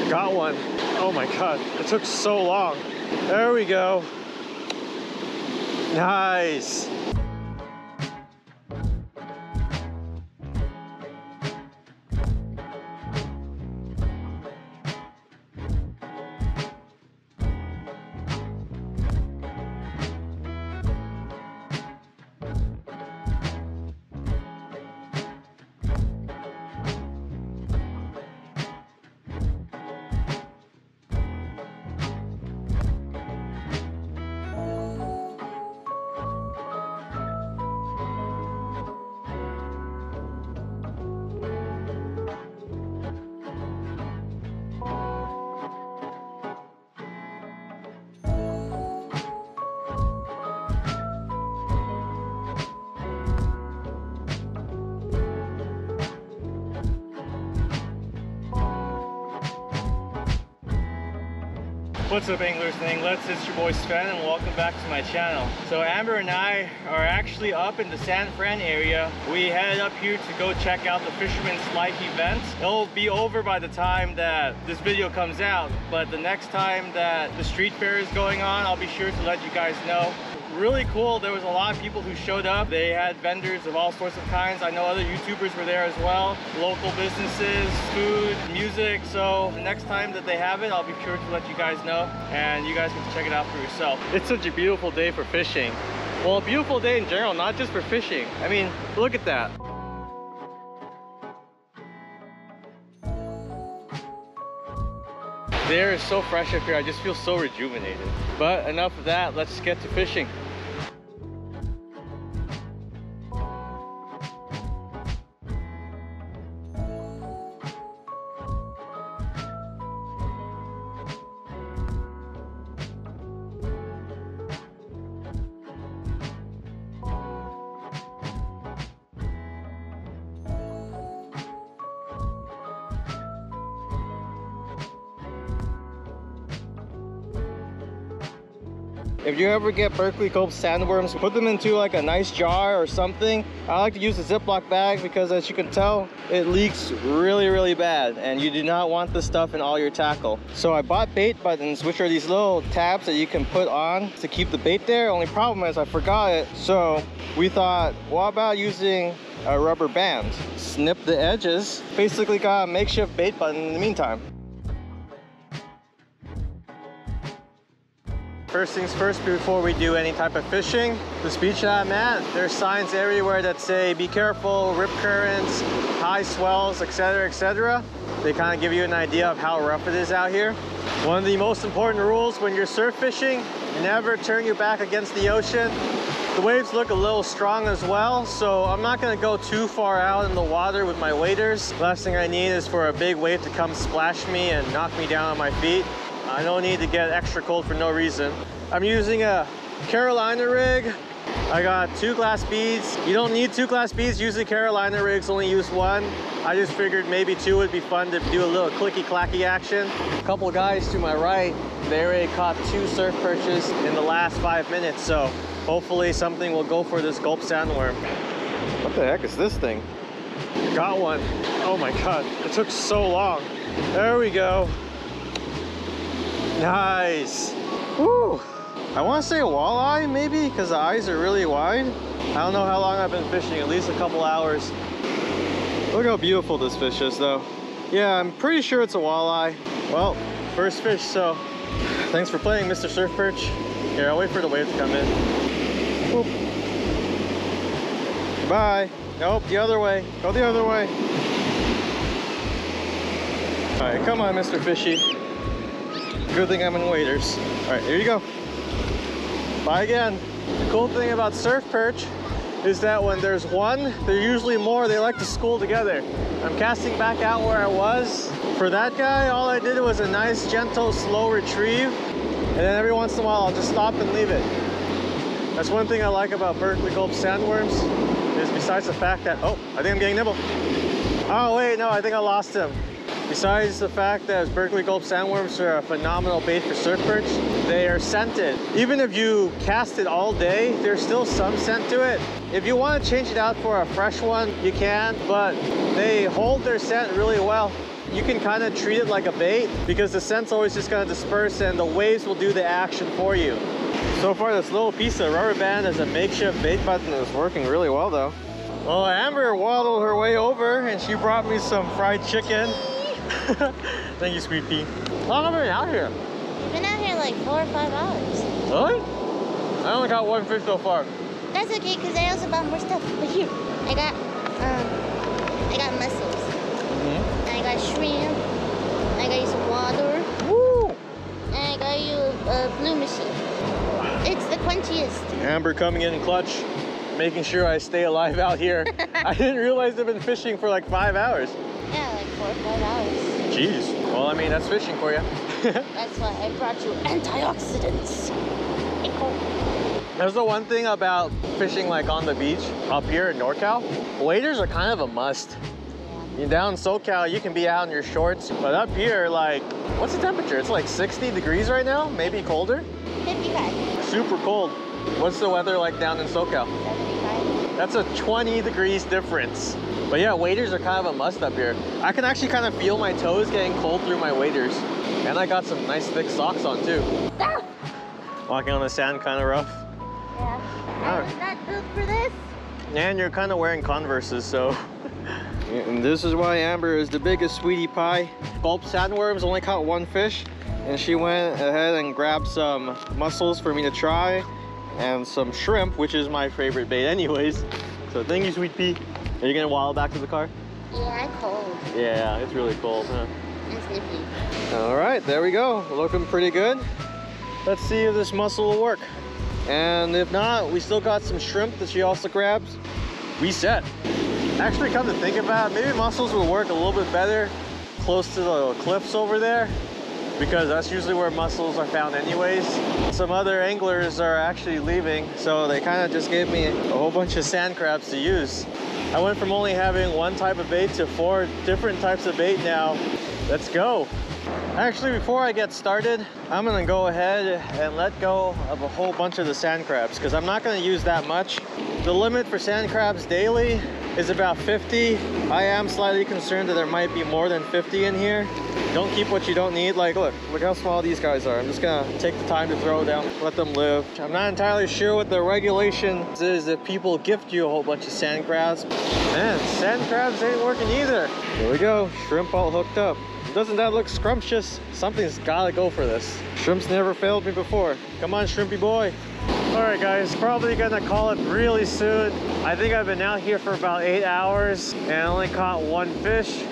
Got one. Oh my God, it took so long. There we go. Nice. What's up, anglers and anglets? It's your boy Sven and welcome back to my channel. So Amber and I are actually up in the San Fran area. We headed up here to go check out the Fisherman's Life event. It'll be over by the time that this video comes out, but the next time that the street fair is going on, I'll be sure to let you guys know. Really cool. There was a lot of people who showed up. They had vendors of all sorts of kinds. I know other YouTubers were there as well. Local businesses, food, music. So the next time that they have it, I'll be sure to let you guys know and you guys get to check it out for yourself. It's such a beautiful day for fishing. Well, a beautiful day in general, not just for fishing. I mean, look at that. The air is so fresh up here, I just feel so rejuvenated. But enough of that, let's get to fishing. If you ever get Berkley Gulp sandworms, put them into like a nice jar or something. I like to use a Ziploc bag because, as you can tell, it leaks really bad and you do not want this stuff in all your tackle. So I bought bait buttons, which are these little tabs that you can put on to keep the bait there. Only problem is I forgot it. So we thought, what about using a rubber band? Snip the edges. Basically got a makeshift bait button in the meantime. First things first, before we do any type of fishing, this beach that I'm at, there's signs everywhere that say be careful, rip currents, high swells, etc, etc. They kind of give you an idea of how rough it is out here. One of the most important rules when you're surf fishing, never turn your back against the ocean. The waves look a little strong as well, so I'm not going to go too far out in the water with my waders. Last thing I need is for a big wave to come splash me and knock me down on my feet. I don't need to get extra cold for no reason. I'm using a Carolina rig. I got 2 glass beads. You don't need 2 glass beads. Usually Carolina rigs only use 1. I just figured maybe 2 would be fun to do a little clicky-clacky action. A couple guys to my right, they already caught 2 surf perches in the last 5 minutes, so hopefully something will go for this Gulp sandworm. What the heck is this thing? Got one. Oh my God, it took so long. There we go. Nice. Woo. I want to say a walleye maybe, because the eyes are really wide. I don't know how long I've been fishing, at least a couple hours. Look how beautiful this fish is though. Yeah, I'm pretty sure it's a walleye. Well, first fish, so thanks for playing, Mr. Surfperch. Here, I'll wait for the wave to come in. Whoop. Bye. Nope, the other way. Go the other way. All right, come on, Mr. Fishy. Good thing I'm in waders. All right, here you go. Bye again. The cool thing about surf perch is that when there's one, there are usually more. They like to school together. I'm casting back out where I was. For that guy, all I did was a nice, gentle, slow retrieve. And then every once in a while, I'll just stop and leave it. That's one thing I like about Berkley Gulp sandworms, is besides the fact that, oh, I think I'm getting nibbled. Oh wait, no, I think I lost him. Besides the fact that Berkley Gulp sandworms are a phenomenal bait for surf perch, they are scented. Even if you cast it all day, there's still some scent to it. If you want to change it out for a fresh one, you can, but they hold their scent really well. you can kind of treat it like a bait because the scent's always just gonna disperse and the waves will do the action for you. So far, this little piece of rubber band as a makeshift bait button is working really well though. Well, Amber waddled her way over and she brought me some fried chicken. Thank you, sweet pea. How long have you been out here? We've been out here like 4 or 5 hours. Really? I only got one fish so far. That's okay, because I also bought more stuff. But here, I got mussels. I got shrimp. I got you some water. Woo! And I got you a blue machine. It's the quenchiest. Amber coming in clutch, making sure I stay alive out here. I didn't realize they've been fishing for like 5 hours. Yeah, like 4 or 5 hours. Jeez. Well, I mean, that's fishing for you. That's why I brought you antioxidants. There's the one thing about fishing like on the beach up here in NorCal. Waders are kind of a must. You're down in SoCal, you can be out in your shorts, but up here, like, what's the temperature? It's like 60 degrees right now, maybe colder. 55. Super cold. What's the weather like down in SoCal? 75. That's a 20 degrees difference. But yeah, waders are kind of a must up here. I can actually kind of feel my toes getting cold through my waders. And I got some nice thick socks on too. Ah! Walking on the sand kind of rough. Yeah. I was not built for this. And you're kind of wearing Converses, so. And this is why Amber is the biggest sweetie pie. Gulp Sandworms only caught one fish. And she went ahead and grabbed some mussels for me to try. And some shrimp, which is my favorite bait anyways. So thank you, sweet pea. Are you gonna waddle back to the car? Yeah, I'm cold. Yeah, it's really cold, huh? I'm sniffy. All right, there we go. Looking pretty good. Let's see if this mussel will work. And if not, we still got some shrimp that she also grabs. Reset. Actually, come to think about it, maybe mussels will work a little bit better close to the cliffs over there, because that's usually where mussels are found anyways. Some other anglers are actually leaving, so they kind of just gave me a whole bunch of sand crabs to use. I went from only having one type of bait to 4 different types of bait now. Let's go. Actually, before I get started, I'm gonna go ahead and let go of a whole bunch of the sand crabs because I'm not gonna use that much. The limit for sand crabs daily is about 50. I am slightly concerned that there might be more than 50 in here. Don't keep what you don't need. Like, look how small these guys are. I'm just gonna take the time to throw them, let them live. I'm not entirely sure what the regulations is if people gift you a whole bunch of sand crabs. Man, sand crabs ain't working either. Here we go, shrimp all hooked up. Doesn't that look scrumptious? Something's gotta go for this. Shrimp's never failed me before. Come on, shrimpy boy. All right, guys, probably gonna call it really soon. I think I've been out here for about 8 hours and only caught one fish.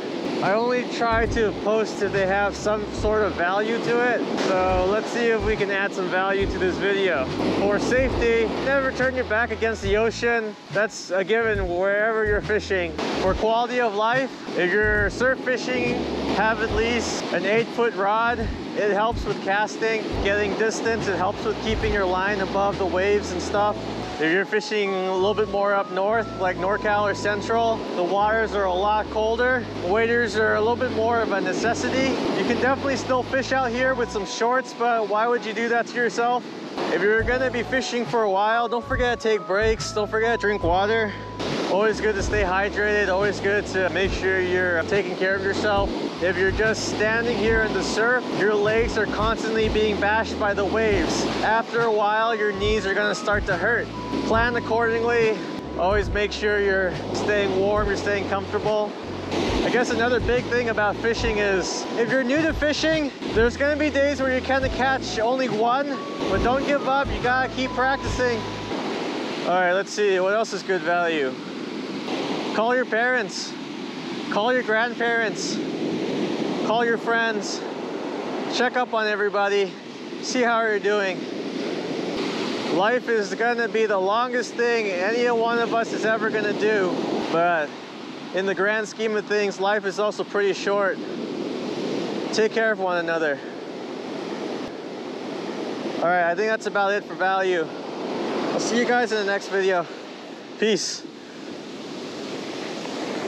I only try to post if they have some sort of value to it. So let's see if we can add some value to this video. For safety, never turn your back against the ocean. That's a given wherever you're fishing. For quality of life, if you're surf fishing, have at least an 8-foot rod. It helps with casting, getting distance. It helps with keeping your line above the waves and stuff. If you're fishing a little bit more up north, like NorCal or Central, the waters are a lot colder. Waders are a little bit more of a necessity. You can definitely still fish out here with some shorts, but why would you do that to yourself? If you're gonna be fishing for a while, don't forget to take breaks. Don't forget to drink water. Always good to stay hydrated. Always good to make sure you're taking care of yourself. If you're just standing here in the surf, your legs are constantly being bashed by the waves. After a while, your knees are gonna start to hurt. Plan accordingly. Always make sure you're staying warm, you're staying comfortable. I guess another big thing about fishing is if you're new to fishing, there's gonna be days where you kind of catch only one, but don't give up, you gotta keep practicing. All right, let's see, what else is good value? Call your parents, call your grandparents, call your friends, check up on everybody, see how you're doing. Life is gonna be the longest thing any one of us is ever gonna do, but in the grand scheme of things, life is also pretty short. Take care of one another. All right, I think that's about it for value. I'll see you guys in the next video. Peace.